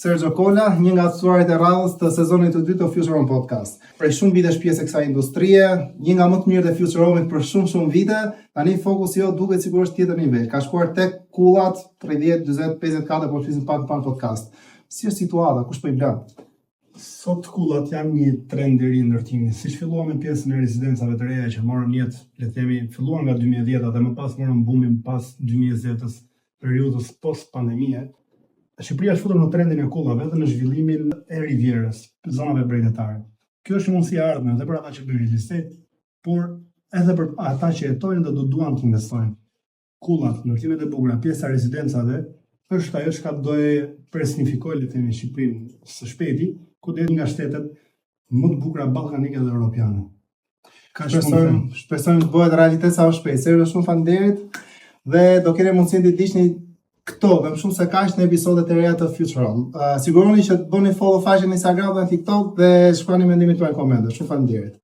Sergio Kola, një nga aktuarit e radhës të sezonit të dytë të Future Home Podcast. Prej shumë vitesh pjesë e kësaj industrie, një nga më të mirët e Future Home për shumë vite, tani fokusi jo duket sikur është tjetër nivel. Ka shkuar tek kullat 30, 40, 54, por flisim pak podcast. Si është situata, kush po i blen? Sot kullat janë një trend i ri ndërtimi. Siç filluam me pjesën e rezidencave të reja që morën jetë, le të themi, filluan nga 2010 dhe më pas morën bumin pas 2020-s, periudhës post pandemie. Shqipëria është futur në trendin e kullave dhe në zhvillimin e rivierës, zonave bregdetare. Kjo është një mundësi e ardhme edhe për ata që bëjnë real estate, por edhe për ata që jetojnë dhe do duan të investojnë. Kullat, ndërtimet e bukura, pjesa e rezidencave është ajo që do e personifikojë, le të themi, Shqipërinë së shpejti, ku do nga shtetet më të bukura ballkanike dhe europiane. Shpresojmë të bëhet realitet sa më shpejt. Serioz, shumë faleminderit dhe do keni mundësinë të diçni këto dhe më shumë se kaq në episodet e reja të Future Home. Siguroni që të bëni follow faqen në Instagram dhe në TikTok dhe shkruani mendimin tuaj në komente. Shumë faleminderit.